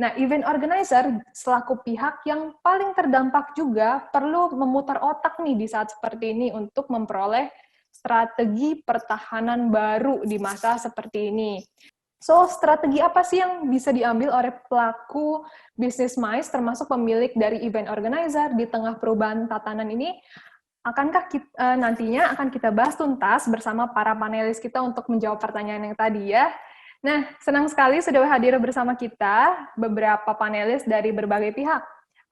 Nah, event organizer selaku pihak yang paling terdampak juga perlu memutar otak nih di saat seperti ini untuk memperoleh strategi pertahanan baru di masa seperti ini. So, strategi apa sih yang bisa diambil oleh pelaku bisnis MICE termasuk pemilik dari event organizer di tengah perubahan tatanan ini? Akankah kita, nantinya akan kita bahas tuntas bersama para panelis kita untuk menjawab pertanyaan yang tadi ya. Nah, senang sekali sudah hadir bersama kita beberapa panelis dari berbagai pihak.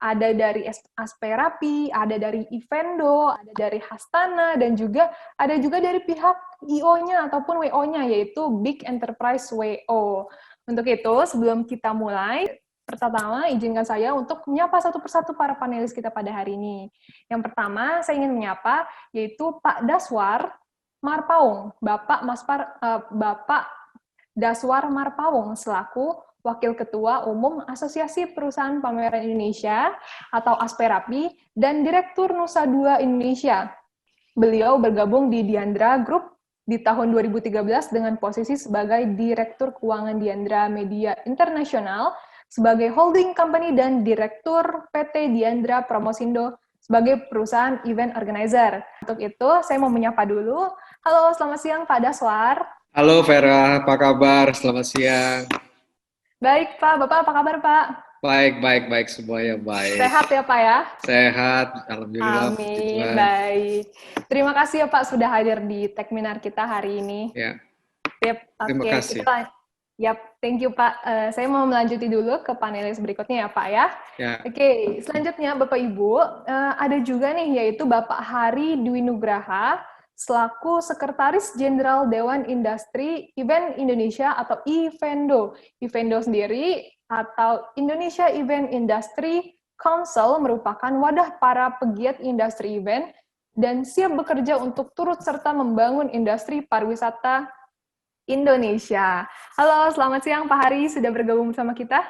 Ada dari Asperapi, ada dari Evendo, ada dari Hastana, dan juga ada juga dari pihak IO-nya ataupun WO-nya, yaitu Big Enterprise WO. Untuk itu, sebelum kita mulai, pertama, izinkan saya untuk menyapa satu persatu para panelis kita pada hari ini. Yang pertama, saya ingin menyapa, yaitu Pak Daswar Marpaung, Bapak Daswar Marpaung, selaku Wakil Ketua Umum Asosiasi Perusahaan Pameran Indonesia atau Asperapi dan Direktur Nusa Dua Indonesia. Beliau bergabung di Diandra Group di tahun 2013 dengan posisi sebagai Direktur Keuangan Diandra Media Internasional, sebagai holding company dan Direktur PT Diandra Promosindo sebagai perusahaan event organizer. Untuk itu, saya mau menyapa dulu. Halo, selamat siang Pak Daswar. Halo Vera, apa kabar? Selamat siang. Baik Pak, Bapak apa kabar Pak? Baik, semuanya baik. Sehat ya Pak ya? Sehat, alhamdulillah. Amin, baik. Terima kasih ya Pak sudah hadir di Techminar kita hari ini. Ya. Yep, Terima kasih. Thank you Pak. Saya mau melanjuti dulu ke panelis berikutnya ya Pak ya. Oke, selanjutnya Bapak Ibu, ada juga nih yaitu Bapak Hari Dwi Nugraha, selaku Sekretaris Jenderal Dewan Industri Event Indonesia atau Evendo. Evendo sendiri atau Indonesia Event Industry Council merupakan wadah para pegiat industri event dan siap bekerja untuk turut serta membangun industri pariwisata Indonesia. Halo, selamat siang Pak Hari, sudah bergabung bersama kita.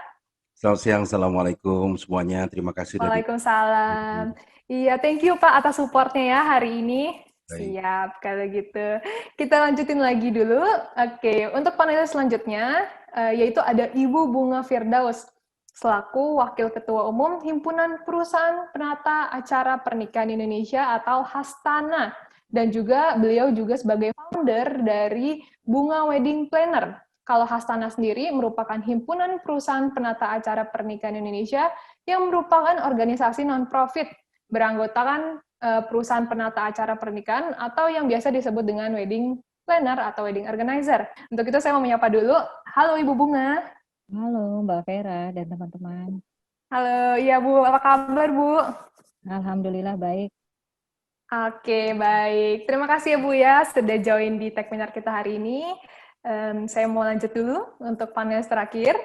Selamat siang, Assalamualaikum semuanya. Terima kasih. Waalaikumsalam. Iya, thank you Pak atas supportnya ya hari ini. Baik. Siap, kalau gitu. Kita lanjutin lagi dulu. Oke, untuk panelis selanjutnya, yaitu ada Ibu Bunga Firdaus, selaku Wakil Ketua Umum Himpunan Perusahaan Penata Acara Pernikahan Indonesia atau Hastana. Dan juga beliau juga sebagai founder dari Bunga Wedding Planner. Kalau Hastana sendiri merupakan himpunan perusahaan penata acara pernikahan Indonesia yang merupakan organisasi non-profit beranggotakan perusahaan penata acara pernikahan atau yang biasa disebut dengan wedding planner atau wedding organizer. Untuk itu saya mau menyapa dulu. Halo Ibu Bunga. Halo Mbak Vera dan teman-teman. Halo, iya Bu, apa kabar Bu? Alhamdulillah baik. Oke, baik. Terima kasih ya Bu ya sudah join di Techminar kita hari ini. Saya mau lanjut dulu untuk panelis terakhir.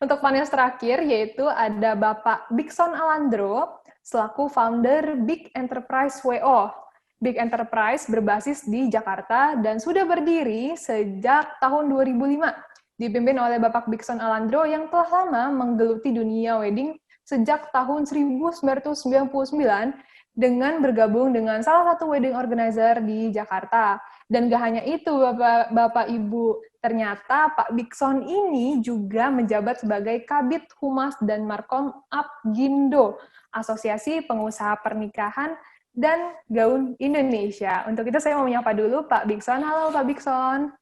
Untuk panelis terakhir yaitu ada Bapak Bigson Alandro selaku founder Big Enterprise WO. Big Enterprise berbasis di Jakarta dan sudah berdiri sejak tahun 2005. Dipimpin oleh Bapak Bigson Alandro yang telah lama menggeluti dunia wedding sejak tahun 1999 dengan bergabung dengan salah satu wedding organizer di Jakarta. Dan gak hanya itu, Bapak Ibu, ternyata Pak Bigson ini juga menjabat sebagai Kabid Humas dan Markom Apgindo, Asosiasi Pengusaha Pernikahan dan Gaun Indonesia. Untuk itu saya mau menyapa dulu Pak Bigson. Halo Pak Bigson.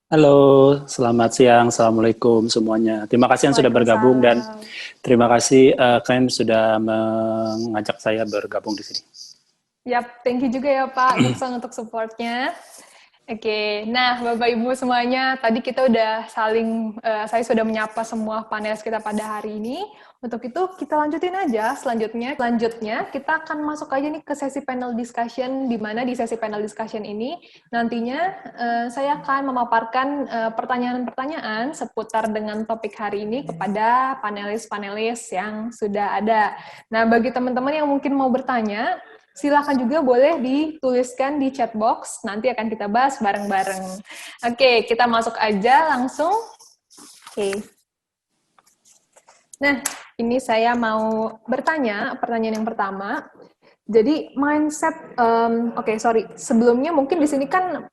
Halo, selamat siang. Assalamualaikum semuanya. Terima kasih yang sudah bergabung dan terima kasih kalian sudah mengajak saya bergabung di sini. Yap, thank you juga ya Pak Bigson untuk supportnya. Oke, nah Bapak Ibu semuanya, tadi kita udah saya sudah menyapa semua panelis kita pada hari ini. Untuk itu kita lanjutin aja, selanjutnya kita akan masuk aja nih ke sesi panel discussion, di mana di sesi panel discussion ini nantinya saya akan memaparkan pertanyaan-pertanyaan seputar dengan topik hari ini kepada panelis-panelis yang sudah ada. Nah, bagi teman-teman yang mungkin mau bertanya, silakan juga boleh dituliskan di chat box, nanti akan kita bahas bareng-bareng. Oke, kita masuk aja langsung. Oke. Nah, ini saya mau bertanya, pertanyaan yang pertama. Jadi mindset, sebelumnya mungkin di sini kan,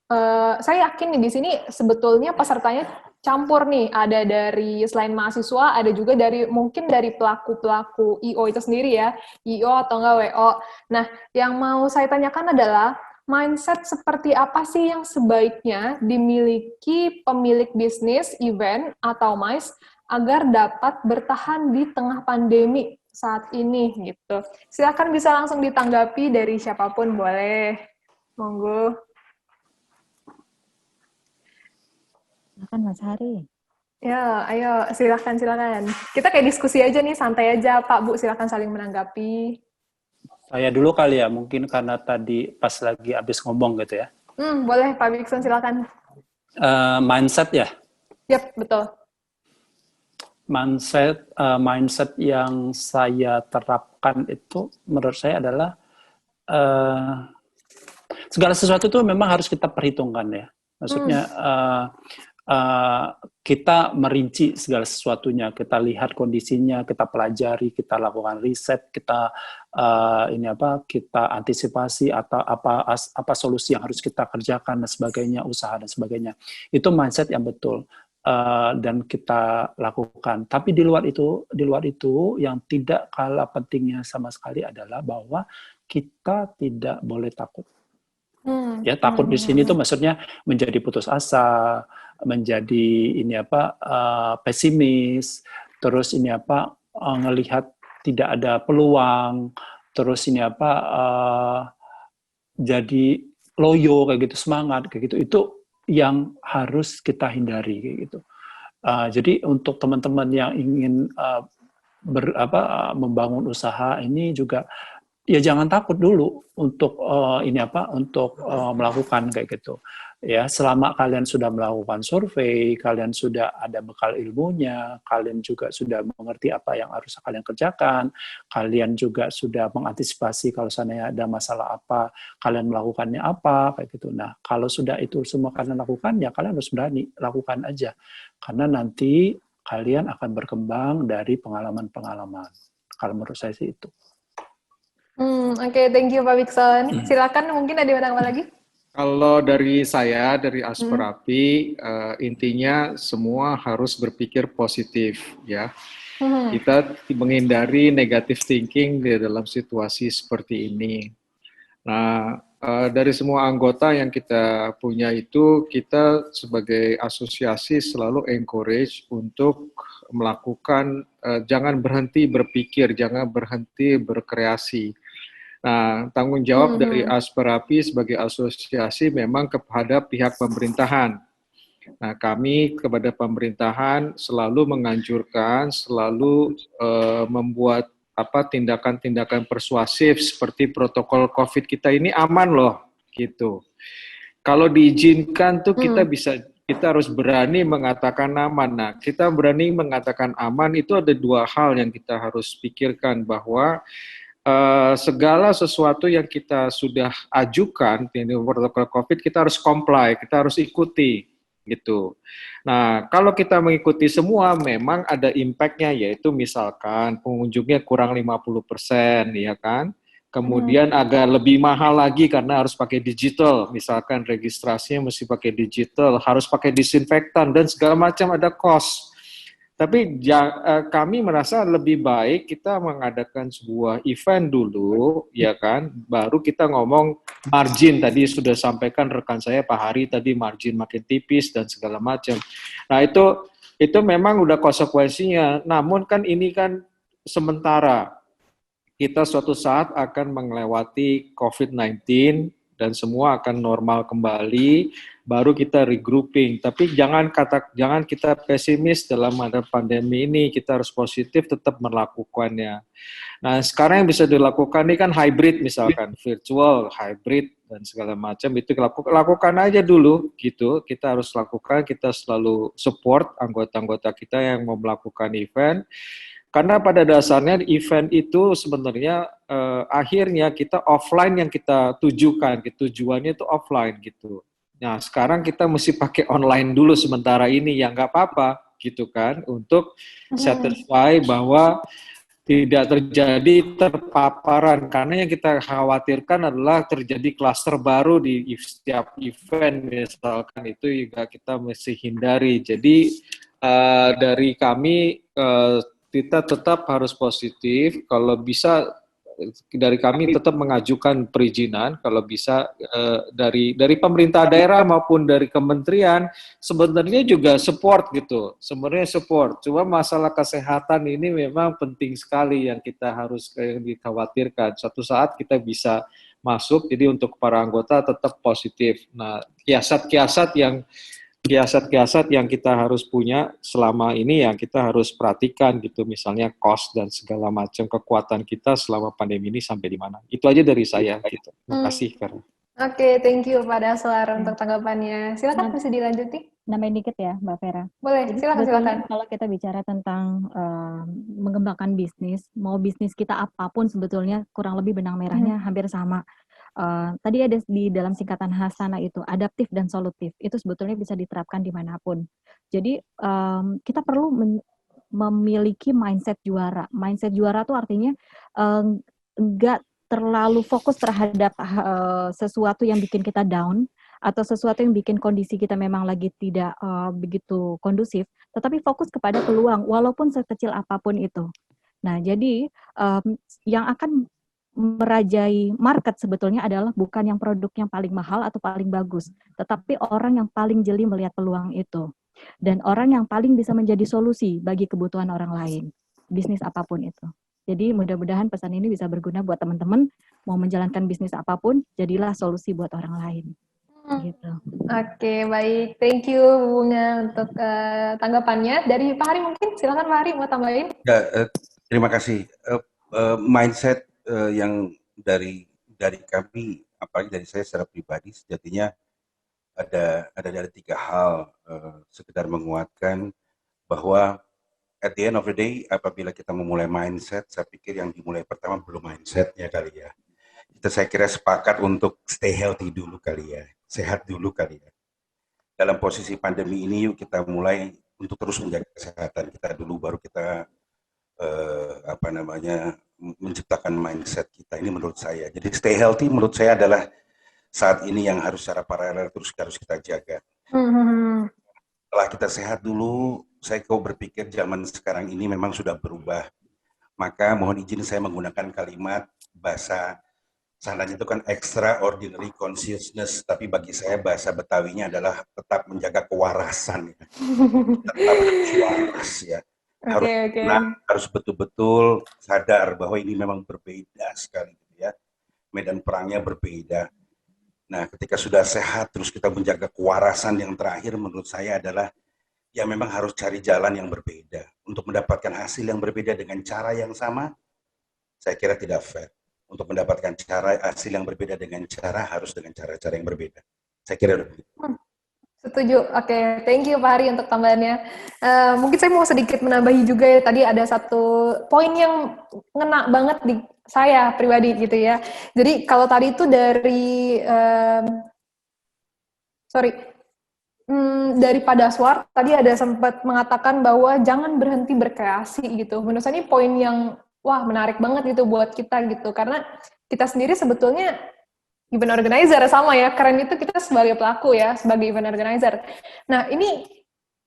saya yakin nih di sini sebetulnya pesertanya campur nih, ada dari selain mahasiswa, ada juga dari mungkin dari pelaku-pelaku IO itu sendiri ya, IO atau enggak WO. Nah, yang mau saya tanyakan adalah mindset seperti apa sih yang sebaiknya dimiliki pemilik bisnis, event, atau MICE agar dapat bertahan di tengah pandemi saat ini gitu. Silakan bisa langsung ditanggapi dari siapapun boleh. Monggo. Silakan Mas Hari. Ya, ayo silakan. Kita kayak diskusi aja nih, santai aja Pak Bu, silakan saling menanggapi. Saya dulu kali ya, mungkin karena tadi pas lagi habis ngomong gitu ya. Boleh Pak Bikson, silakan. Mindset ya. Yap, betul. Mindset yang saya terapkan itu menurut saya adalah segala sesuatu itu memang harus kita perhitungkan ya. Maksudnya kita merinci segala sesuatunya, kita lihat kondisinya, kita pelajari, kita lakukan riset, kita kita antisipasi atau apa solusi yang harus kita kerjakan dan sebagainya, usaha dan sebagainya. Itu mindset yang betul dan kita lakukan. Tapi di luar itu yang tidak kalah pentingnya sama sekali adalah bahwa kita tidak boleh takut. Ya, takut di sini tuh maksudnya menjadi putus asa, menjadi pesimis, terus ngelihat tidak ada peluang, terus jadi loyo kayak gitu, semangat kayak gitu. Itu yang harus kita hindari kayak gitu. Jadi untuk teman-teman yang ingin membangun usaha ini juga ya jangan takut dulu untuk melakukan kayak gitu. Ya, selama kalian sudah melakukan survei, kalian sudah ada bekal ilmunya, kalian juga sudah mengerti apa yang harus kalian kerjakan, kalian juga sudah mengantisipasi kalau seandainya ada masalah apa, kalian melakukannya apa, kayak gitu. Nah, kalau sudah itu semua kalian lakukan, ya kalian harus berani, lakukan aja. Karena nanti kalian akan berkembang dari pengalaman-pengalaman. Kalau menurut saya sih itu. Oke, thank you Pak Bikson. Silakan, mungkin ada yang apa lagi? Kalau dari saya, dari Asperapi, intinya semua harus berpikir positif, ya. Kita menghindari negative thinking di dalam situasi seperti ini. Nah, dari semua anggota yang kita punya itu, kita sebagai asosiasi selalu encourage untuk melakukan, jangan berhenti berpikir, jangan berhenti berkreasi. Nah, tanggung jawab dari Asperapi sebagai asosiasi memang kepada pihak pemerintahan. Nah, kami kepada pemerintahan selalu menganjurkan, selalu membuat tindakan-tindakan persuasif seperti protokol COVID kita ini aman loh, gitu. Kalau diizinkan tuh kita harus berani mengatakan aman. Nah, kita berani mengatakan aman itu ada dua hal yang kita harus pikirkan, bahwa segala sesuatu yang kita sudah ajukan di protokol COVID kita harus comply, kita harus ikuti gitu. Nah, kalau kita mengikuti semua memang ada impact-nya, yaitu misalkan pengunjungnya kurang 50%, ya kan? Kemudian agak lebih mahal lagi karena harus pakai digital, misalkan registrasinya mesti pakai digital, harus pakai disinfektan dan segala macam, ada cost. Tapi kami merasa lebih baik kita mengadakan sebuah event dulu, ya kan, baru kita ngomong margin. Tadi sudah sampaikan rekan saya Pak Hari tadi, margin makin tipis dan segala macam. Nah, itu memang udah konsekuensinya. Namun kan ini kan sementara. Kita suatu saat akan melewati COVID-19 dan semua akan normal kembali, baru kita regrouping. Tapi jangan kita pesimis dalam ada pandemi ini, kita harus positif tetap melakukannya. Nah, sekarang yang bisa dilakukan ini kan hybrid, misalkan virtual, hybrid dan segala macam, itu lakukan aja dulu gitu. Kita harus lakukan, kita selalu support anggota-anggota kita yang mau melakukan event. Karena pada dasarnya event itu sebenarnya akhirnya kita offline yang kita tujukan, tujuannya itu offline gitu. Nah, sekarang kita mesti pakai online dulu sementara ini, ya nggak apa-apa gitu kan, untuk satisfy bahwa tidak terjadi terpaparan, karena yang kita khawatirkan adalah terjadi klaster baru di setiap event misalkan, itu juga kita mesti hindari. Jadi dari kami kita tetap harus positif, kalau bisa dari kami tetap mengajukan perizinan kalau bisa dari pemerintah daerah maupun dari kementerian sebenarnya juga support gitu, sebenarnya support. Cuma masalah kesehatan ini memang penting sekali yang kita harus dikhawatirkan. Suatu saat kita bisa masuk, jadi untuk para anggota tetap positif. Nah, kiasat-kiasat yang kita harus punya selama ini yang kita harus perhatikan gitu, misalnya cost dan segala macam kekuatan kita selama pandemi ini sampai di mana. Itu aja dari saya gitu. Terima kasih, Vera. Oke, thank you Pak Daslar untuk tanggapannya. Silakan bisa dilanjuti. Nambahin dikit ya, Mbak Vera. Boleh, Jadi silakan. kalau kita bicara tentang mengembangkan bisnis, mau bisnis kita apapun sebetulnya kurang lebih benang merahnya hampir sama. Tadi ada di dalam singkatan Hasana itu, adaptif dan solutif. Itu sebetulnya bisa diterapkan dimanapun. Jadi kita perlu memiliki mindset juara. Mindset juara itu artinya enggak terlalu fokus terhadap sesuatu yang bikin kita down, atau sesuatu yang bikin kondisi kita memang lagi tidak begitu kondusif, tetapi fokus kepada peluang, walaupun sekecil apapun itu. Nah, jadi yang akan merajai market sebetulnya adalah bukan yang produk yang paling mahal atau paling bagus, tetapi orang yang paling jeli melihat peluang itu. Dan orang yang paling bisa menjadi solusi bagi kebutuhan orang lain, bisnis apapun itu. Jadi mudah-mudahan pesan ini bisa berguna buat teman-teman, mau menjalankan bisnis apapun, jadilah solusi buat orang lain. Gitu. Oke, baik. Thank you Bunga untuk tanggapannya. Dari Pak Hari mungkin, silakan Pak Hari mau tambahin. Ya, terima kasih. Mindset yang dari kami, apalagi dari saya secara pribadi, sejatinya ada dari 3 hal, sekedar menguatkan bahwa at the end of the day, apabila kita memulai mindset, saya pikir yang dimulai pertama belum mindsetnya kali ya. Saya kira sepakat untuk stay healthy dulu kali ya, sehat dulu kali ya. Dalam posisi pandemi ini, yuk kita mulai untuk terus menjaga kesehatan kita dulu, baru kita menciptakan mindset kita. Ini menurut saya. Jadi stay healthy menurut saya adalah saat ini yang harus secara paralel terus harus kita jaga. Setelah kita sehat dulu, saya berpikir zaman sekarang ini memang sudah berubah. Maka mohon izin saya menggunakan kalimat bahasa sananya itu kan extraordinary consciousness, tapi bagi saya bahasa Betawinya adalah tetap menjaga kewarasan. Ya. Tetap waras ya. Harus betul-betul sadar bahwa ini memang berbeda sekali ya. Medan perangnya berbeda. Nah, ketika sudah sehat terus kita menjaga kewarasan, yang terakhir menurut saya adalah ya memang harus cari jalan yang berbeda untuk mendapatkan hasil yang berbeda dengan cara yang sama. Saya kira tidak fair. Untuk mendapatkan hasil yang berbeda dengan cara harus dengan cara-cara yang berbeda. Saya kira begitu. Setuju. Oke, thank you Pak Hari untuk tambahannya. Mungkin saya mau sedikit menambahi juga ya, tadi ada satu poin yang ngena banget di saya pribadi gitu ya. Jadi kalau tadi itu dari dari Pak Daswar tadi ada sempat mengatakan bahwa jangan berhenti berkreasi gitu. Menurut saya ini poin yang menarik banget gitu buat kita gitu, karena kita sendiri sebetulnya event organizer sama ya, keren itu kita sebagai pelaku ya, sebagai event organizer. Nah, ini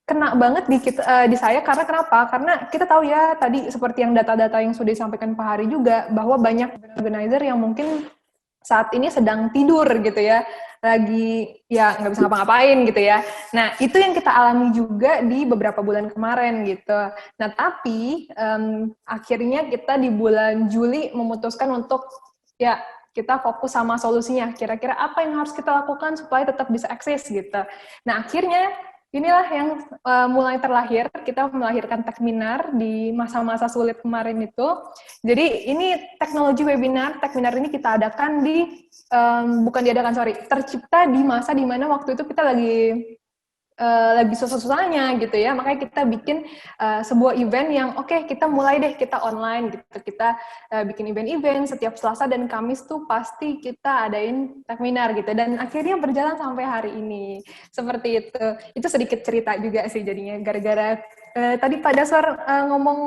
kena banget di saya, karena kenapa? Karena kita tahu ya, tadi seperti yang data-data yang sudah disampaikan Pak Hari juga, bahwa banyak event organizer yang mungkin saat ini sedang tidur gitu ya, lagi ya nggak bisa ngapa-ngapain gitu ya. Nah, itu yang kita alami juga di beberapa bulan kemarin gitu. Nah, tapi akhirnya kita di bulan Juli memutuskan untuk ya kita fokus sama solusinya, kira-kira apa yang harus kita lakukan supaya tetap bisa eksis gitu. Nah, akhirnya inilah yang mulai terlahir, kita melahirkan Techminar di masa-masa sulit kemarin itu. Jadi ini teknologi webinar ini kita adakan tercipta di masa dimana waktu itu kita lagi susah-susahnya gitu ya, makanya kita bikin sebuah event yang kita mulai deh, kita online gitu, kita bikin event setiap Selasa dan Kamis tuh pasti kita adain Techminar gitu, dan akhirnya berjalan sampai hari ini, seperti itu sedikit cerita juga sih jadinya, gara-gara tadi Pak Daswar ngomong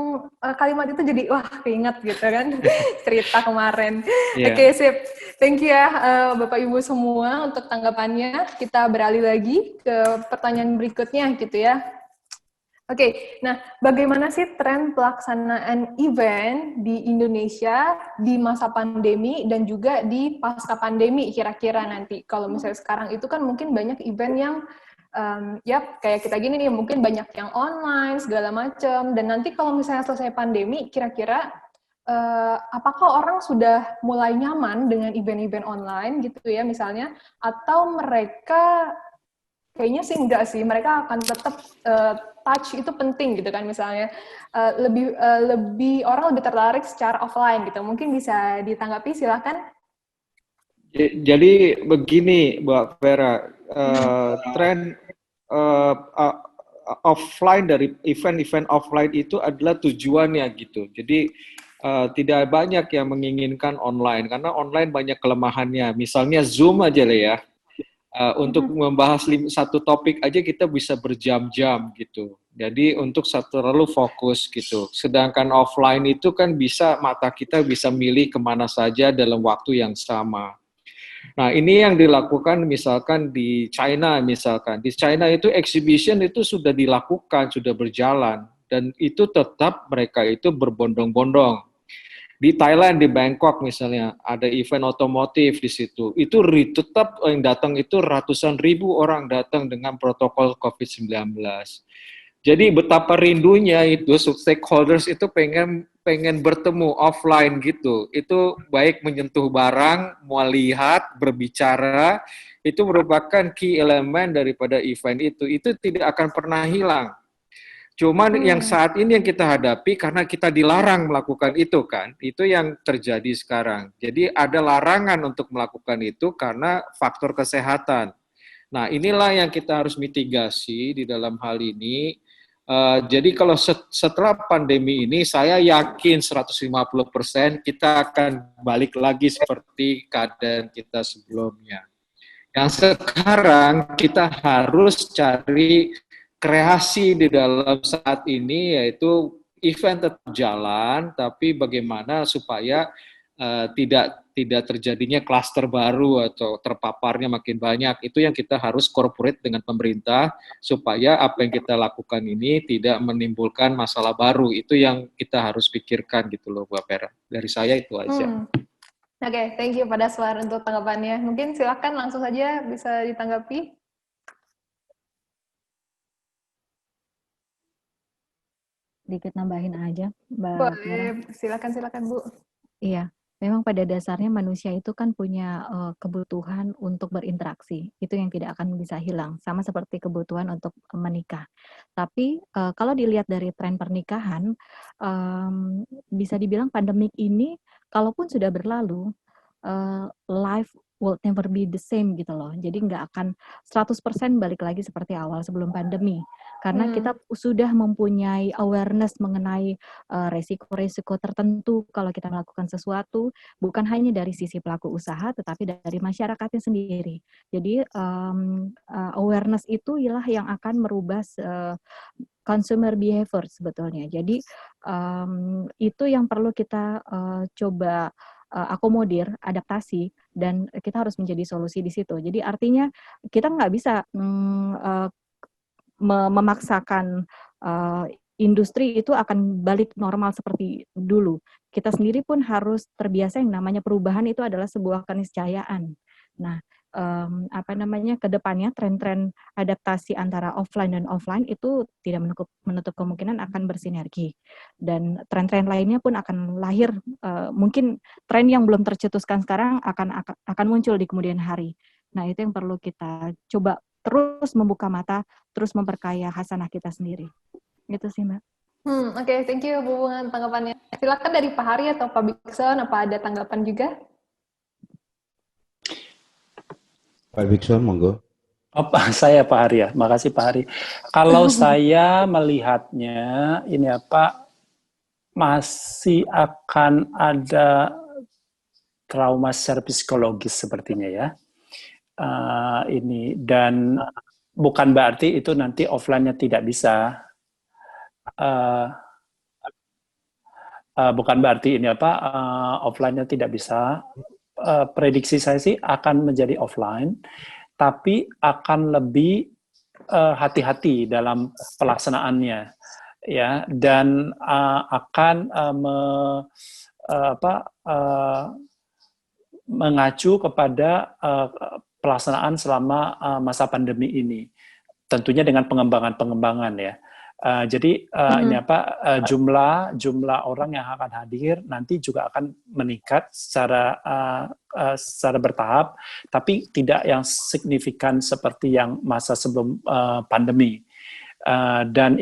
kalimat itu jadi wah keinget gitu kan cerita kemarin. Iya. Oke, sip. Thank you ya Bapak Ibu semua untuk tanggapannya. Kita beralih lagi ke pertanyaan berikutnya gitu ya. Oke, nah bagaimana sih tren pelaksanaan event di Indonesia di masa pandemi dan juga di pasca pandemi kira-kira nanti? Kalau misalnya sekarang itu kan mungkin banyak event yang ya kayak kita gini nih, mungkin banyak yang online segala macam. Dan nanti kalau misalnya selesai pandemi, kira-kira apakah orang sudah mulai nyaman dengan event-event online gitu ya misalnya, atau mereka kayaknya sih enggak sih, mereka akan tetap touch itu penting gitu kan misalnya, lebih orang lebih tertarik secara offline gitu. Mungkin bisa ditanggapi, silakan. Jadi begini, Mbak Vera, tren offline dari event-event offline itu adalah tujuannya gitu. Jadi tidak banyak yang menginginkan online karena online banyak kelemahannya. Misalnya Zoom aja lah ya. Untuk membahas satu topik aja kita bisa berjam-jam gitu. Jadi untuk terlalu fokus gitu. Sedangkan offline itu kan bisa mata kita bisa milih kemana saja dalam waktu yang sama. Nah ini yang dilakukan misalkan di China misalkan. Di China itu exhibition itu sudah dilakukan, sudah berjalan. Dan itu tetap mereka itu berbondong-bondong. Di Thailand, di Bangkok misalnya, ada event otomotif di situ. Itu tetap yang datang itu ratusan ribu orang datang dengan protokol COVID-19. Jadi betapa rindunya itu stakeholders itu pengen bertemu offline gitu. Itu baik menyentuh barang, melihat, berbicara, itu merupakan key elemen daripada event itu. Itu tidak akan pernah hilang. Cuman yang saat ini yang kita hadapi karena kita dilarang melakukan itu kan, itu yang terjadi sekarang. Jadi ada larangan untuk melakukan itu karena faktor kesehatan. Nah inilah yang kita harus mitigasi di dalam hal ini. Jadi kalau setelah pandemi ini saya yakin 150% kita akan balik lagi seperti keadaan kita sebelumnya. Yang sekarang kita harus cari kreasi di dalam saat ini, yaitu event tetap jalan, tapi bagaimana supaya tidak terjadinya klaster baru atau terpaparnya makin banyak. Itu yang kita harus corporate dengan pemerintah, supaya apa yang kita lakukan ini tidak menimbulkan masalah baru. Itu yang kita harus pikirkan gitu loh, Mbak Vera. Dari saya itu aja. Oke, thank you Pak Daswar untuk tanggapannya. Mungkin silakan langsung saja bisa ditanggapi. Dikit nambahin aja, Mbak Vera. Boleh, silakan Bu. Iya, memang pada dasarnya manusia itu kan punya kebutuhan untuk berinteraksi. Itu yang tidak akan bisa hilang, sama seperti kebutuhan untuk menikah. Tapi kalau dilihat dari tren pernikahan, bisa dibilang pandemik ini, kalaupun sudah berlalu, life will never be the same gitu loh. Jadi nggak akan 100% balik lagi seperti awal sebelum pandemi. Karena kita sudah mempunyai awareness mengenai resiko-resiko tertentu kalau kita melakukan sesuatu, bukan hanya dari sisi pelaku usaha, tetapi dari masyarakatnya sendiri. Jadi awareness itu ialah yang akan merubah consumer behavior sebetulnya. Jadi itu yang perlu kita coba akomodir, adaptasi, dan kita harus menjadi solusi di situ. Jadi artinya kita nggak bisa memaksakan industri itu akan balik normal seperti dulu. Kita sendiri pun harus terbiasa yang namanya perubahan itu adalah sebuah keniscayaan. Nah, ke depannya tren-tren adaptasi antara offline dan offline itu tidak menutup kemungkinan akan bersinergi. Dan tren-tren lainnya pun akan lahir, mungkin tren yang belum tercetuskan sekarang akan muncul di kemudian hari. Nah, itu yang perlu kita coba terus membuka mata, terus memperkaya hasanah kita sendiri. Gitu sih, Mbak. Oke, thank you Bu dengan tanggapannya. Silakan dari Pak Hari atau Pak Bikson, apa ada tanggapan juga? Pak Bikson, monggo. Saya Pak Hari ya, makasih Pak Hari. Kalau saya melihatnya, ini masih akan ada trauma secara psikologis sepertinya ya. Dan bukan berarti itu nanti offline-nya tidak bisa. bukan berarti ini offline-nya tidak bisa. Prediksi saya sih akan menjadi offline, tapi akan lebih hati-hati dalam pelaksanaannya, ya, dan akan mengacu kepada pelaksanaan selama masa pandemi ini, tentunya dengan pengembangan ya. Jadi jumlah orang yang akan hadir nanti juga akan meningkat secara bertahap, tapi tidak yang signifikan seperti yang masa sebelum pandemi. Dan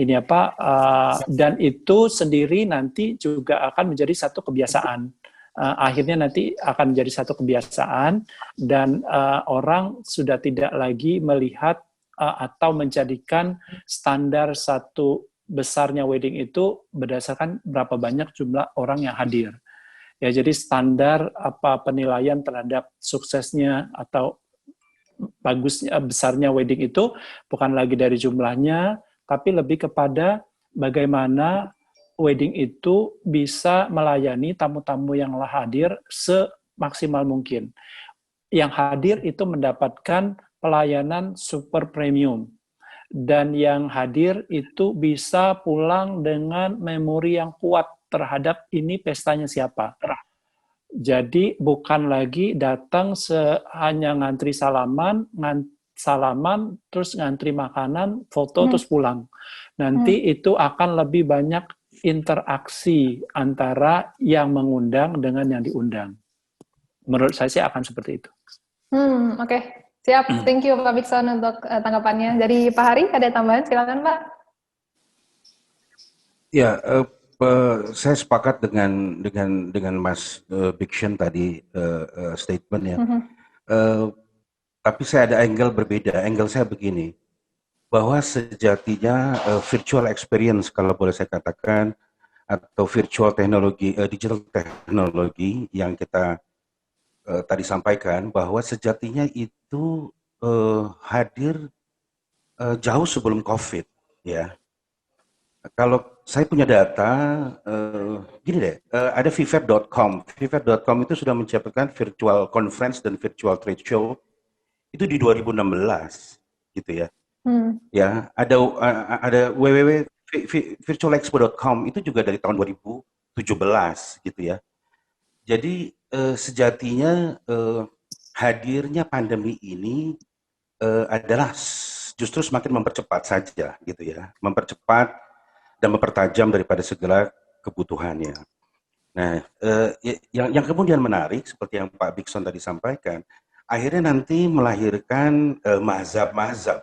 dan itu sendiri nanti juga akan menjadi satu kebiasaan. Akhirnya nanti akan menjadi satu kebiasaan, dan orang sudah tidak lagi melihat atau menjadikan standar satu besarnya wedding itu berdasarkan berapa banyak jumlah orang yang hadir. Ya, jadi standar penilaian terhadap suksesnya atau bagusnya besarnya wedding itu bukan lagi dari jumlahnya, tapi lebih kepada bagaimana wedding itu bisa melayani tamu-tamu yang hadir semaksimal mungkin. Yang hadir itu mendapatkan pelayanan super premium, dan yang hadir itu bisa pulang dengan memori yang kuat terhadap ini pestanya siapa. Jadi bukan lagi datang hanya ngantri salaman terus ngantri makanan, foto terus pulang. Nanti itu akan lebih banyak interaksi antara yang mengundang dengan yang diundang. Menurut saya sih akan seperti itu. Oke. Siap, thank you Pak Bikson untuk tanggapannya. Dari Pak Hari, ada tambahan? Silakan Pak. Ya, saya sepakat dengan Mas Bikson tadi statement ya. Tapi saya ada angle berbeda. Angle saya begini, bahwa sejatinya virtual experience, kalau boleh saya katakan, atau virtual teknologi, digital teknologi yang kita tadi sampaikan, bahwa sejatinya itu hadir jauh sebelum COVID, ya. Kalau saya punya data, gini deh, ada Viver.com. Viver.com itu sudah menciptakan virtual conference dan virtual trade show itu di 2016, gitu ya. Ya, ada www.virtualexpo.com itu juga dari tahun 2017, gitu ya. Jadi sejatinya hadirnya pandemi ini adalah justru semakin mempercepat saja, gitu ya, mempercepat dan mempertajam daripada segala kebutuhannya. Nah, yang kemudian menarik seperti yang Pak Bikson tadi sampaikan, akhirnya nanti melahirkan mazhab-mazhab,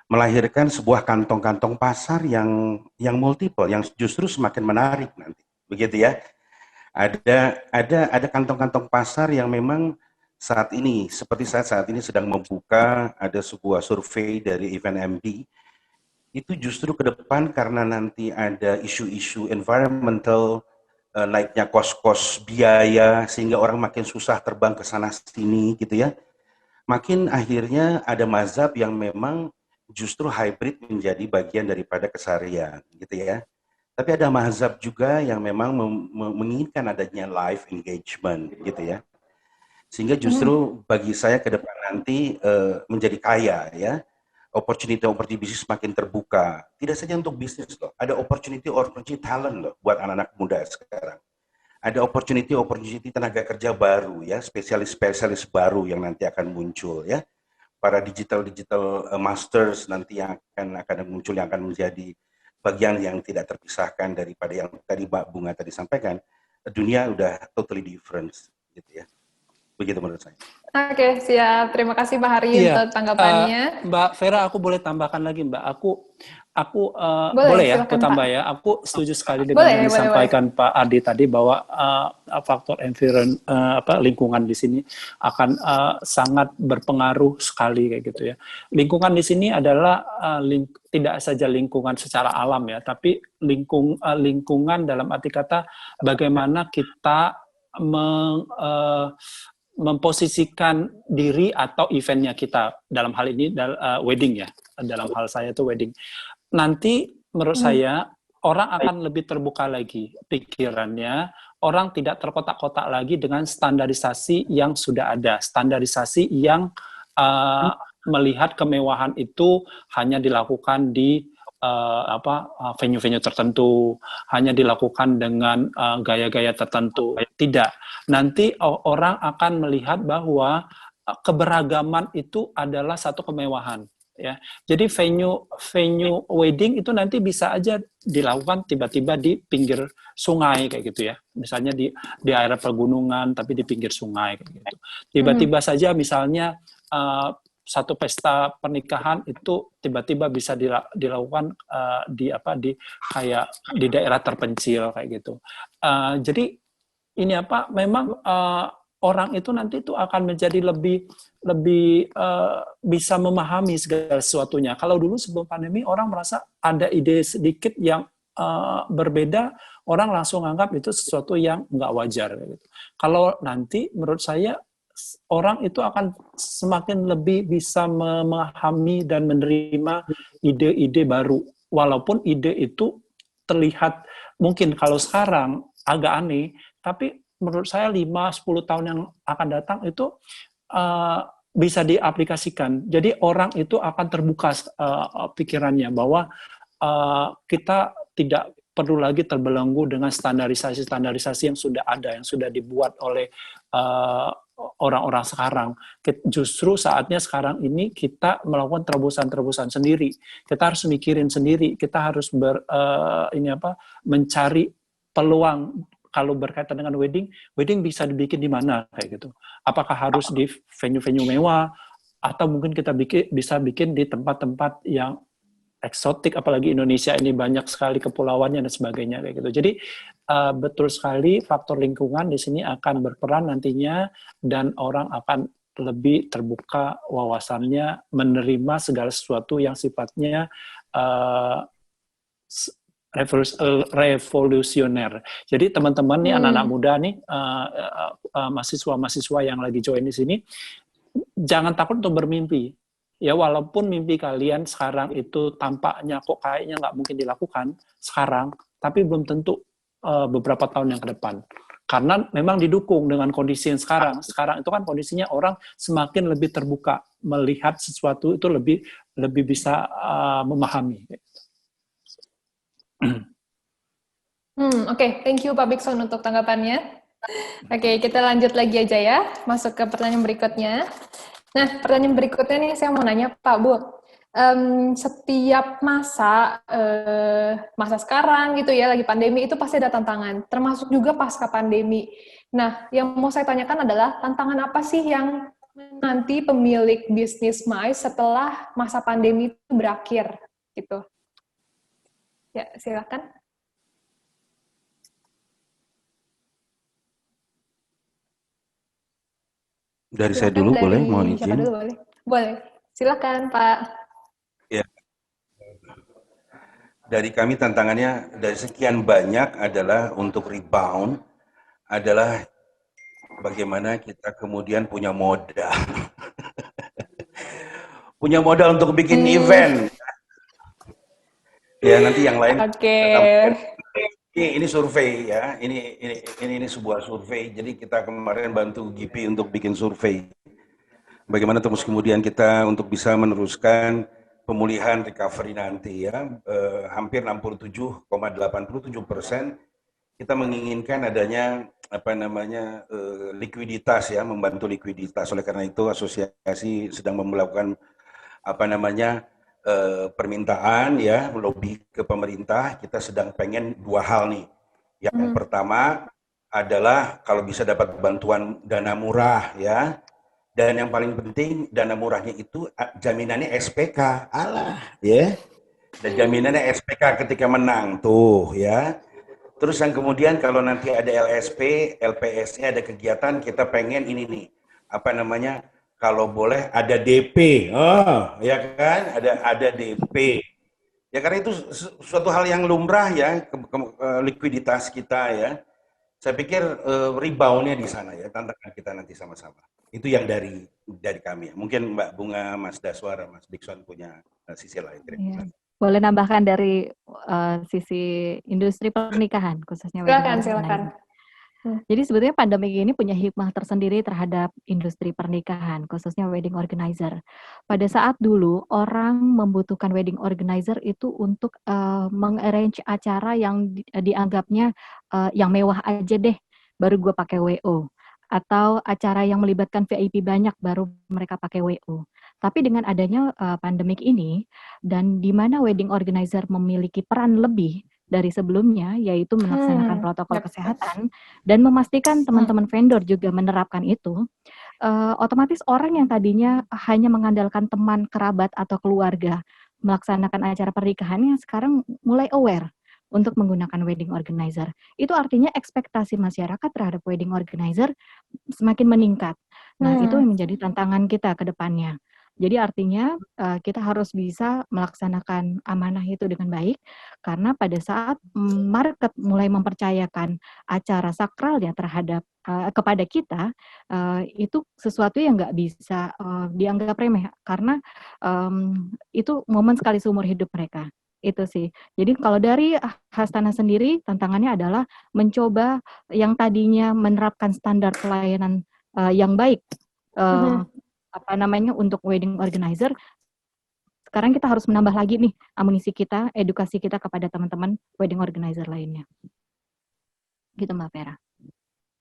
melahirkan sebuah kantong-kantong pasar yang multiple, yang justru semakin menarik nanti, begitu ya. Ada kantong-kantong pasar yang memang saat ini, seperti saat ini sedang membuka, ada sebuah survei dari Event MD, itu justru ke depan karena nanti ada isu-isu environmental, naiknya kos-kos biaya, sehingga orang makin susah terbang ke sana sini, gitu ya. Makin akhirnya ada mazhab yang memang justru hybrid menjadi bagian daripada keseharian, gitu ya. Tapi ada mazhab juga yang memang menginginkan adanya live engagement, gitu ya. Sehingga justru bagi saya ke depan nanti menjadi kaya, ya. Opportunity bisnis makin terbuka. Tidak saja untuk bisnis loh, ada opportunity talent loh buat anak-anak muda sekarang. Ada opportunity tenaga kerja baru ya, spesialis baru yang nanti akan muncul ya. Para digital masters nanti yang akan muncul, yang akan menjadi bagian yang tidak terpisahkan daripada yang tadi Mbak Bunga tadi sampaikan. Dunia udah totally different gitu ya. Begitu menurut saya. Oke, siap. Terima kasih Pak Hari untuk tanggapannya. Mbak Vera, aku boleh tambahkan lagi, Mbak. Aku boleh ya, aku tambah Pak. Ya. Aku setuju sekali dengan yang disampaikan Pak Adi tadi, bahwa faktor lingkungan di sini akan sangat berpengaruh sekali kayak gitu ya. Lingkungan di sini adalah tidak saja lingkungan secara alam ya, tapi lingkungan dalam arti kata bagaimana kita memposisikan diri atau eventnya kita, dalam hal ini wedding ya, dalam hal saya itu wedding. Nanti menurut saya orang akan lebih terbuka lagi pikirannya, orang tidak terkotak-kotak lagi dengan standarisasi yang sudah ada, standarisasi yang melihat kemewahan itu hanya dilakukan di venue-venue tertentu, hanya dilakukan dengan gaya-gaya tertentu. Tidak. Nanti orang akan melihat bahwa keberagaman itu adalah satu kemewahan. Ya, jadi venue wedding itu nanti bisa aja dilakukan tiba-tiba di pinggir sungai kayak gitu ya, misalnya di area pegunungan tapi di pinggir sungai kayak gitu. Tiba-tiba saja misalnya satu pesta pernikahan itu tiba-tiba bisa dilakukan di kayak di daerah terpencil kayak gitu. Jadi ini memang orang itu nanti itu akan menjadi lebih bisa memahami segala sesuatunya. Kalau dulu sebelum pandemi orang merasa ada ide sedikit yang berbeda, orang langsung anggap itu sesuatu yang nggak wajar. Gitu. Kalau nanti menurut saya orang itu akan semakin lebih bisa memahami dan menerima ide-ide baru. Walaupun ide itu terlihat mungkin kalau sekarang agak aneh, tapi menurut saya 5-10 tahun yang akan datang itu bisa diaplikasikan. Jadi orang itu akan terbuka pikirannya bahwa kita tidak perlu lagi terbelenggu dengan standarisasi yang sudah ada, yang sudah dibuat oleh orang-orang sekarang. Justru saatnya sekarang ini kita melakukan terobosan-terobosan sendiri. Kita harus mikirin sendiri. Kita harus mencari peluang. Kalau berkaitan dengan wedding bisa dibikin di mana kayak gitu. Apakah harus di venue-venue mewah atau mungkin kita bisa bikin di tempat-tempat yang eksotik, apalagi Indonesia ini banyak sekali kepulauannya dan sebagainya kayak gitu. Jadi betul sekali faktor lingkungan di sini akan berperan nantinya dan orang akan lebih terbuka wawasannya menerima segala sesuatu yang sifatnya revolusioner. Jadi teman-teman nih anak-anak muda nih mahasiswa-mahasiswa yang lagi join di sini, jangan takut untuk bermimpi. Ya walaupun mimpi kalian sekarang itu tampaknya kok kayaknya nggak mungkin dilakukan sekarang, tapi belum tentu beberapa tahun yang ke depan. Karena memang didukung dengan kondisi yang sekarang. Sekarang itu kan kondisinya orang semakin lebih terbuka melihat sesuatu itu lebih bisa memahami. Oke, thank you Pak Bikson untuk tanggapannya. Oke, kita lanjut lagi aja ya, masuk ke pertanyaan berikutnya. Nah, pertanyaan berikutnya nih saya mau nanya Pak Bu, setiap masa sekarang gitu ya, lagi pandemi itu pasti ada tantangan, termasuk juga pasca pandemi. Nah, yang mau saya tanyakan adalah tantangan apa sih yang nanti pemilik bisnis MICE setelah masa pandemi itu berakhir gitu? Ya, silakan. Dari saya dulu boleh, mohon izin. Boleh. Silakan Pak. Ya. Dari kami tantangannya dari sekian banyak adalah untuk rebound adalah bagaimana kita kemudian punya modal. Punya modal untuk bikin event. Ya nanti yang lain. Ini survei ya, ini sebuah survei. Jadi kita kemarin bantu GP untuk bikin survei. Bagaimana terus kemudian kita untuk bisa meneruskan pemulihan recovery nanti ya, hampir 67,87% kita menginginkan adanya likuiditas ya, membantu likuiditas. Oleh karena itu asosiasi sedang melakukan permintaan ya, lobby ke pemerintah. Kita sedang pengen dua hal nih. Yang pertama adalah kalau bisa dapat bantuan dana murah ya. Dan yang paling penting dana murahnya itu jaminannya SPK. Ya. Dan jaminannya SPK ketika menang tuh ya. Terus yang kemudian kalau nanti ada LSP, LPS-nya ada kegiatan, kita pengen ini nih, kalau boleh ada DP, ya kan, ada DP. Ya karena itu suatu hal yang lumrah ya, likuiditas kita ya. Saya pikir rebound-nya di sana ya, tantangan kita nanti sama-sama. Itu yang dari kami. Mungkin Mbak Bunga, Mas Daswar, Mas Bikson punya sisi lain. Ya. Boleh nambahkan dari sisi industri pernikahan, khususnya wedding Silakan. organizer. Jadi sebetulnya pandemi ini punya hikmah tersendiri terhadap industri pernikahan, khususnya wedding organizer. Pada saat dulu orang membutuhkan wedding organizer itu untuk mengarrange acara yang dianggapnya yang mewah aja deh, baru gue pakai WO. Atau acara yang melibatkan VIP banyak, baru mereka pakai WO. Tapi dengan adanya pandemik ini, dan di mana wedding organizer memiliki peran lebih dari sebelumnya, yaitu melaksanakan protokol kesehatan dan memastikan teman-teman vendor juga menerapkan itu, otomatis orang yang tadinya hanya mengandalkan teman, kerabat, atau keluarga melaksanakan acara pernikahannya sekarang mulai aware untuk menggunakan wedding organizer. Itu artinya ekspektasi masyarakat terhadap wedding organizer semakin meningkat. Nah, itu yang menjadi tantangan kita ke depannya. Jadi artinya kita harus bisa melaksanakan amanah itu dengan baik, karena pada saat market mulai mempercayakan acara sakralnya terhadap kepada kita, itu sesuatu yang nggak bisa dianggap remeh, karena itu momen sekali seumur hidup mereka. Itu sih. Jadi kalau dari Hastana sendiri, tantangannya adalah mencoba yang tadinya menerapkan standar pelayanan yang baik, untuk wedding organizer, sekarang kita harus menambah lagi nih amunisi kita, edukasi kita kepada teman-teman wedding organizer lainnya. Gitu Mbak Vera.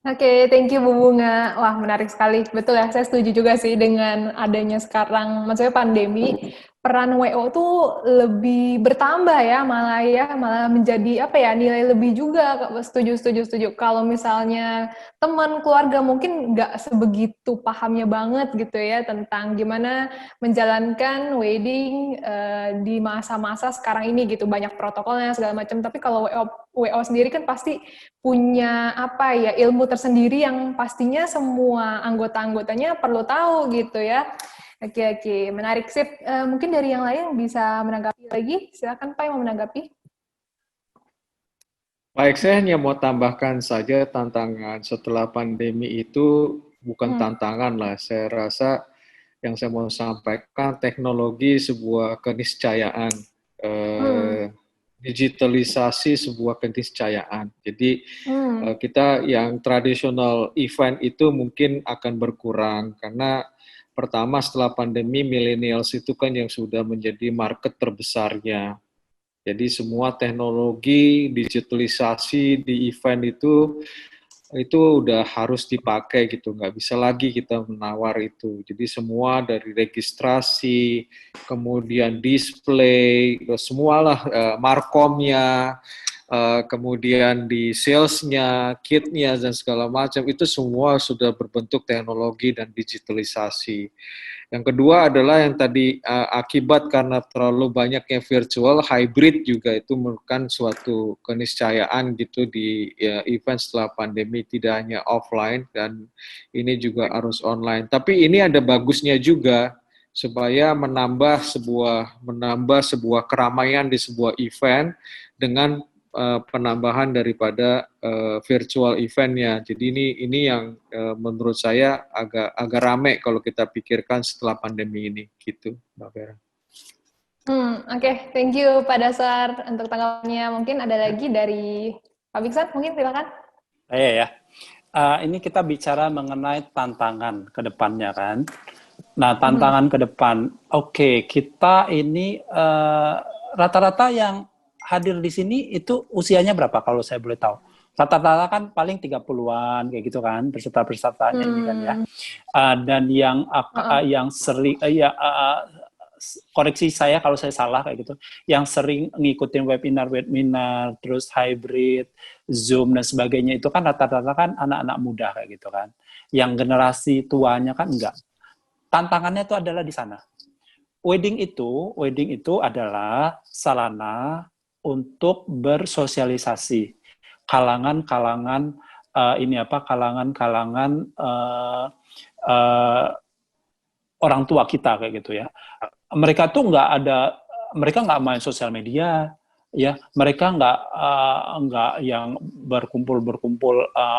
Oke, thank you Bu Bunga. Wah, menarik sekali. Betul ya, saya setuju juga sih dengan adanya sekarang, maksudnya pandemi, peran WO tuh lebih bertambah ya, malah menjadi nilai lebih juga. Setuju. Kalau misalnya teman, keluarga mungkin nggak sebegitu pahamnya banget gitu ya tentang gimana menjalankan wedding di masa-masa sekarang ini gitu, banyak protokolnya segala macam. Tapi kalau WO sendiri kan pasti punya ilmu tersendiri yang pastinya semua anggota-anggotanya perlu tahu gitu ya. Oke, menarik sih. Mungkin dari yang lain bisa menanggapi lagi. Silakan Pak yang mau menanggapi. Baik, saya hanya mau tambahkan saja tantangan setelah pandemi itu bukan tantangan lah. Saya rasa yang saya mau sampaikan teknologi sebuah keniscayaan. Digitalisasi sebuah keniscayaan. Jadi kita yang tradisional event itu mungkin akan berkurang karena pertama setelah pandemi millennials itu kan yang sudah menjadi market terbesarnya. Jadi semua teknologi digitalisasi di event itu udah harus dipakai gitu, nggak bisa lagi kita menawar itu. Jadi semua dari registrasi, kemudian display, semualah markomnya, kemudian di salesnya, kitnya dan segala macam itu semua sudah berbentuk teknologi dan digitalisasi. Yang kedua adalah yang tadi akibat karena terlalu banyaknya virtual, hybrid juga itu merupakan suatu keniscayaan gitu di event setelah pandemi, tidak hanya offline dan ini juga harus online. Tapi ini ada bagusnya juga supaya menambah sebuah keramaian di sebuah event dengan penambahan daripada virtual eventnya. Jadi ini yang menurut saya agak rame kalau kita pikirkan setelah pandemi ini, gitu, Mbak Vera. Oke, thank you Pak Dasar untuk tanggapannya. Mungkin ada lagi dari Pak Biksan, mungkin silakan. Ya. Ini kita bicara mengenai tantangan ke depannya kan. Nah, tantangan ke depan. Oke, kita ini rata-rata yang hadir di sini itu usianya berapa kalau saya boleh tahu? Rata-rata kan paling 30-an kayak gitu kan peserta-pesertanya ini kan ya. Dan yang sering koreksi saya kalau saya salah kayak gitu. Yang sering ngikutin webinar terus hybrid, Zoom dan sebagainya itu kan rata-rata kan anak-anak muda kayak gitu kan. Yang generasi tuanya kan enggak. Tantangannya itu adalah di sana. Wedding itu adalah sarana untuk bersosialisasi kalangan-kalangan orang tua kita kayak gitu ya. Mereka tuh mereka nggak main sosial media ya, mereka nggak yang berkumpul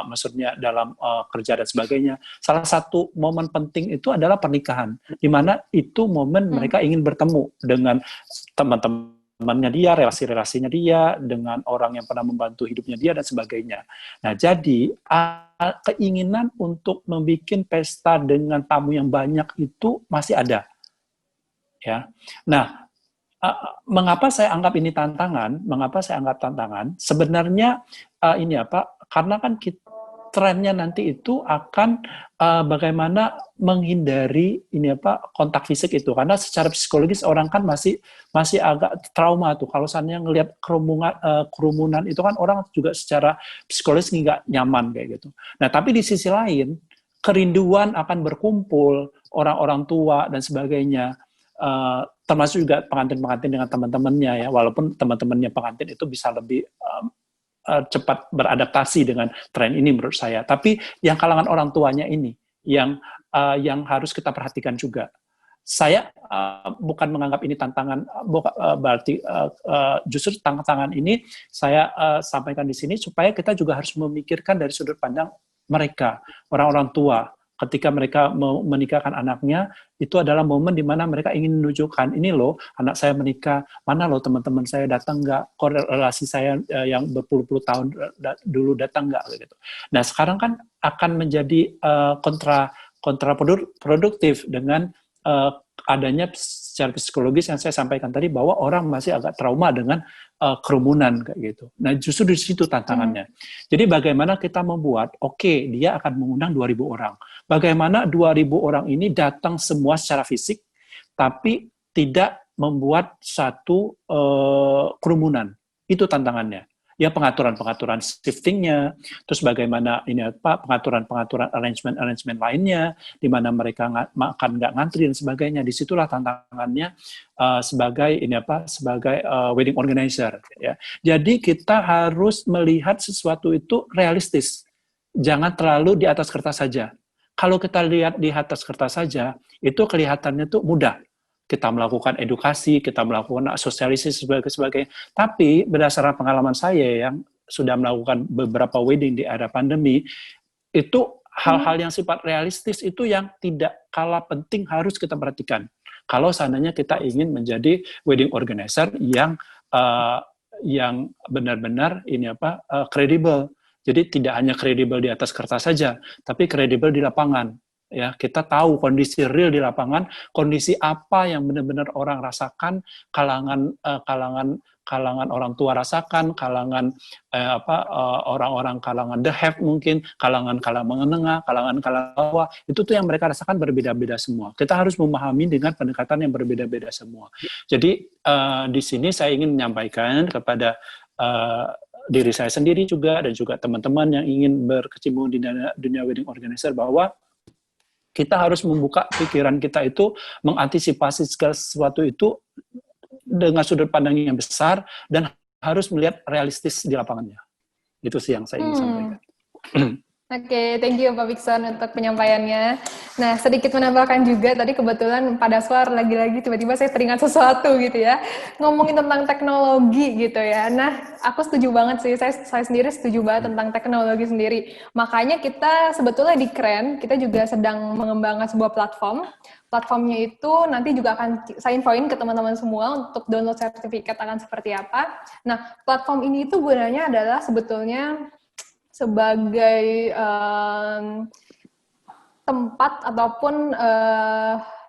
maksudnya dalam kerja dan sebagainya. Salah satu momen penting itu adalah pernikahan, di mana itu momen mereka ingin bertemu dengan teman-teman temannya dia, relasi-relasinya dia, dengan orang yang pernah membantu hidupnya dia, dan sebagainya. Nah, jadi keinginan untuk membuat pesta dengan tamu yang banyak itu masih ada. Ya. Nah, mengapa saya anggap ini tantangan? Mengapa saya anggap tantangan? Sebenarnya ini apa? Karena kan trennya nanti itu akan bagaimana menghindari ini apa kontak fisik itu, karena secara psikologis orang kan masih agak trauma tuh kalau seandainya ngelihat kerumunan itu kan orang juga secara psikologis nggak nyaman kayak gitu. Nah, tapi di sisi lain kerinduan akan berkumpul orang-orang tua dan sebagainya, termasuk juga pengantin-pengantin dengan teman-temannya ya, walaupun teman-temannya pengantin itu bisa lebih cepat beradaptasi dengan tren ini menurut saya. Tapi yang kalangan orang tuanya ini yang harus kita perhatikan juga. Saya bukan menganggap ini tantangan, berarti justru tantangan ini saya sampaikan di sini supaya kita juga harus memikirkan dari sudut pandang mereka, orang-orang tua. Ketika mereka mau menikahkan anaknya, itu adalah momen di mana mereka ingin menunjukkan, ini loh, anak saya menikah, mana loh teman-teman saya datang nggak, korelasi saya yang berpuluh-puluh tahun dulu datang nggak, gitu. Nah, sekarang kan akan menjadi kontraproduktif dengan adanya secara psikologis yang saya sampaikan tadi, bahwa orang masih agak trauma dengan kerumunan kayak gitu. Nah, justru di situ tantangannya. Jadi bagaimana kita membuat, dia akan mengundang 2.000 orang. Bagaimana 2.000 orang ini datang semua secara fisik, tapi tidak membuat satu kerumunan. Itu tantangannya. Ya, pengaturan shiftingnya, terus bagaimana ini apa pengaturan arrangement lainnya, di mana mereka makan nggak ngantri dan sebagainya. Disitulah tantangannya sebagai wedding organizer. Ya. Jadi kita harus melihat sesuatu itu realistis, jangan terlalu di atas kertas saja. Kalau kita lihat di atas kertas saja, itu kelihatannya tuh mudah. Kita melakukan edukasi, kita melakukan sosialisasi sebagainya. Tapi berdasarkan pengalaman saya yang sudah melakukan beberapa wedding di era pandemi, itu hal-hal yang sifat realistis itu yang tidak kalah penting harus kita perhatikan. Kalau seandainya kita ingin menjadi wedding organizer yang benar-benar kredibel. Jadi tidak hanya kredibel di atas kertas saja, tapi kredibel di lapangan. Ya, kita tahu kondisi real di lapangan, kondisi apa yang benar-benar orang rasakan, kalangan orang tua rasakan, kalangan orang-orang kalangan the have mungkin, kalangan menengah, kalangan bawah, itu tuh yang mereka rasakan berbeda-beda semua. Kita harus memahami dengan pendekatan yang berbeda-beda semua. Jadi di sini saya ingin menyampaikan kepada diri saya sendiri juga dan juga teman-teman yang ingin berkecimpung di dunia wedding organizer, bahwa kita harus membuka pikiran kita itu, mengantisipasi segala sesuatu itu dengan sudut pandang yang besar dan harus melihat realistis di lapangannya. Itu sih yang saya ingin sampaikan. Oke, thank you Pak Bikson untuk penyampaiannya. Nah, sedikit menambahkan juga, tadi kebetulan pada Daswar lagi-lagi tiba-tiba saya teringat sesuatu gitu ya, ngomongin tentang teknologi gitu ya. Nah, aku setuju banget sih, saya sendiri setuju banget tentang teknologi sendiri. Makanya kita sebetulnya di Kren, kita juga sedang mengembangkan sebuah platform. Platformnya itu nanti juga akan saya infoin ke teman-teman semua untuk download sertifikat akan seperti apa. Nah, platform ini itu gunanya adalah sebetulnya sebagai tempat ataupun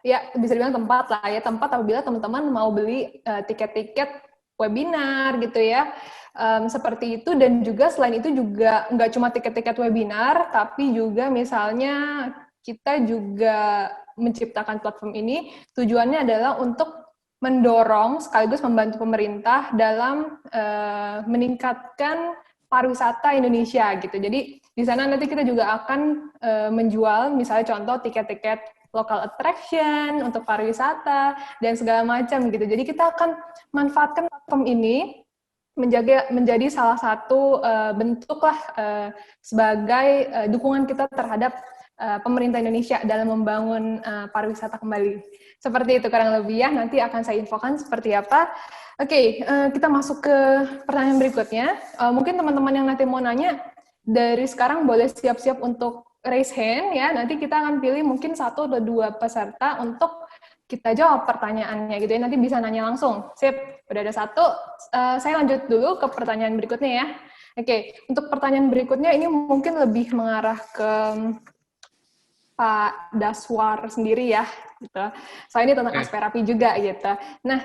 ya bisa dibilang tempat lah ya, tempat apabila teman-teman mau beli tiket-tiket webinar gitu ya, seperti itu. Dan juga selain itu juga nggak cuma tiket-tiket webinar, tapi juga misalnya kita juga menciptakan platform ini tujuannya adalah untuk mendorong sekaligus membantu pemerintah dalam meningkatkan pariwisata Indonesia gitu. Jadi di sana nanti kita juga akan menjual misalnya contoh tiket-tiket local attraction untuk pariwisata dan segala macam gitu. Jadi kita akan manfaatkan platform ini menjadi salah satu bentuk lah sebagai dukungan kita terhadap pemerintah Indonesia dalam membangun pariwisata kembali. Seperti itu kurang lebih ya, nanti akan saya infokan seperti apa. Oke, kita masuk ke pertanyaan berikutnya. Mungkin teman-teman yang nanti mau nanya, dari sekarang boleh siap-siap untuk raise hand ya, nanti kita akan pilih mungkin 1 atau 2 peserta untuk kita jawab pertanyaannya gitu ya, nanti bisa nanya langsung. Sip, udah ada satu. Saya lanjut dulu ke pertanyaan berikutnya ya. Oke, untuk pertanyaan berikutnya ini mungkin lebih mengarah ke Pak Daswar sendiri ya, gitu. Soalnya ini tentang asperapi juga gitu. Nah,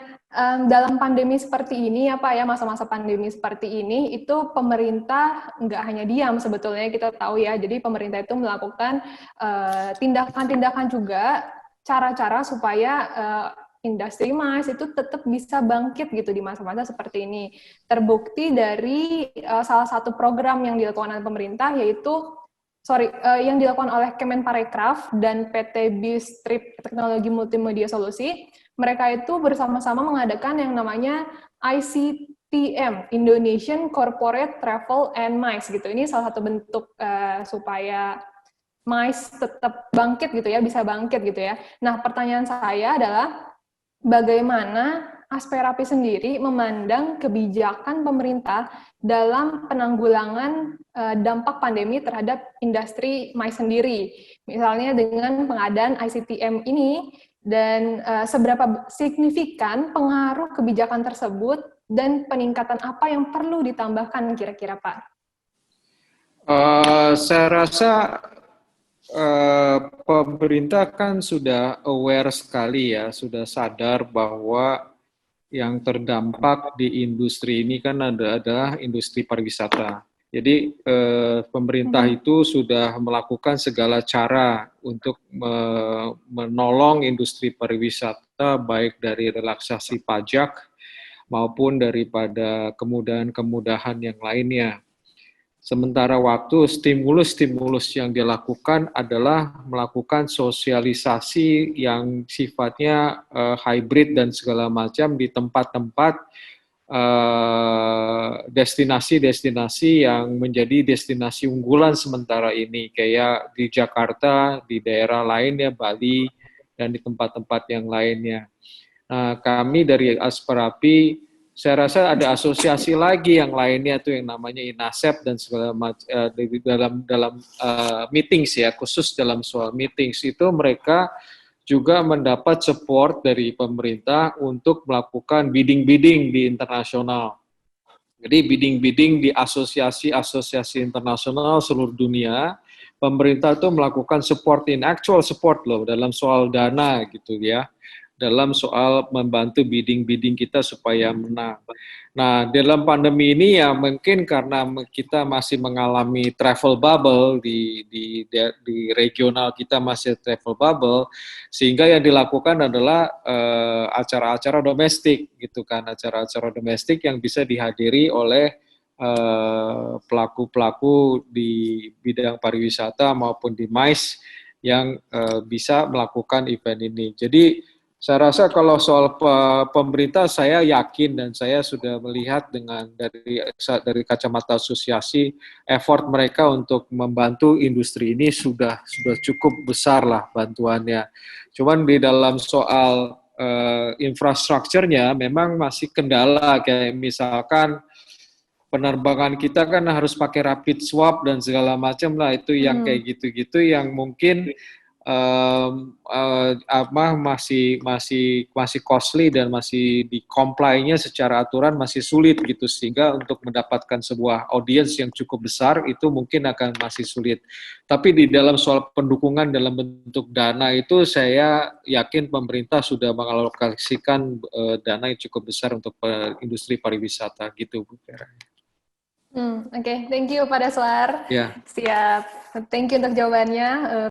dalam pandemi seperti ini ya Pak ya, masa-masa pandemi seperti ini, itu pemerintah nggak hanya diam sebetulnya, kita tahu ya. Jadi pemerintah itu melakukan tindakan-tindakan juga, cara-cara supaya industri MICE itu tetap bisa bangkit gitu di masa-masa seperti ini. Terbukti dari salah satu program yang dilakukan oleh pemerintah, yaitu yang dilakukan oleh Kemenparekraf dan PT Bistrip Teknologi Multimedia Solusi. Mereka itu bersama-sama mengadakan yang namanya ICTM, Indonesian Corporate Travel and MICE gitu. Ini salah satu bentuk supaya MICE tetap bangkit gitu ya, bisa bangkit gitu ya. Nah, pertanyaan saya adalah bagaimana Asperapi sendiri memandang kebijakan pemerintah dalam penanggulangan dampak pandemi terhadap industri MICE sendiri. Misalnya dengan pengadaan ICTM ini, dan seberapa signifikan pengaruh kebijakan tersebut dan peningkatan apa yang perlu ditambahkan kira-kira Pak? Saya rasa pemerintah kan sudah aware sekali ya, sudah sadar bahwa yang terdampak di industri ini kan adalah industri pariwisata. Jadi pemerintah itu sudah melakukan segala cara untuk menolong industri pariwisata, baik dari relaksasi pajak maupun daripada kemudahan-kemudahan yang lainnya. Sementara waktu stimulus-stimulus yang dilakukan adalah melakukan sosialisasi yang sifatnya hybrid dan segala macam di tempat-tempat destinasi-destinasi yang menjadi destinasi unggulan sementara ini, kayak di Jakarta, di daerah lainnya, Bali, dan di tempat-tempat yang lainnya. Nah, kami dari Asperapi, saya rasa ada asosiasi lagi yang lainnya tuh yang namanya INASEP dan segala macam dalam meetings ya, khusus dalam soal meetings itu mereka juga mendapat support dari pemerintah untuk melakukan bidding-bidding di internasional. Jadi bidding-bidding di asosiasi-asosiasi internasional seluruh dunia, pemerintah itu melakukan actual support loh dalam soal dana gitu ya, dalam soal membantu bidding-bidding kita supaya menang. Nah, dalam pandemi ini ya mungkin karena kita masih mengalami travel bubble di regional kita masih travel bubble, sehingga yang dilakukan adalah acara-acara domestik gitu kan, acara-acara domestik yang bisa dihadiri oleh pelaku-pelaku di bidang pariwisata maupun di MICE yang bisa melakukan event ini. Jadi saya rasa kalau soal pemerintah, saya yakin dan saya sudah melihat dari kacamata asosiasi, effort mereka untuk membantu industri ini sudah cukup besar lah bantuannya. Cuman di dalam soal infrastrukturnya memang masih kendala, kayak misalkan penerbangan kita kan harus pakai rapid swab dan segala macam lah, itu yang kayak gitu-gitu yang mungkin masih costly dan masih di comply-nya secara aturan masih sulit gitu, sehingga untuk mendapatkan sebuah audiens yang cukup besar itu mungkin akan masih sulit. Tapi di dalam soal pendukungan dalam bentuk dana itu saya yakin pemerintah sudah mengalokasikan dana yang cukup besar untuk industri pariwisata gitu Bu Vera. Oke, thank you Pak Daswar. Ya. Siap. Thank you untuk jawabannya.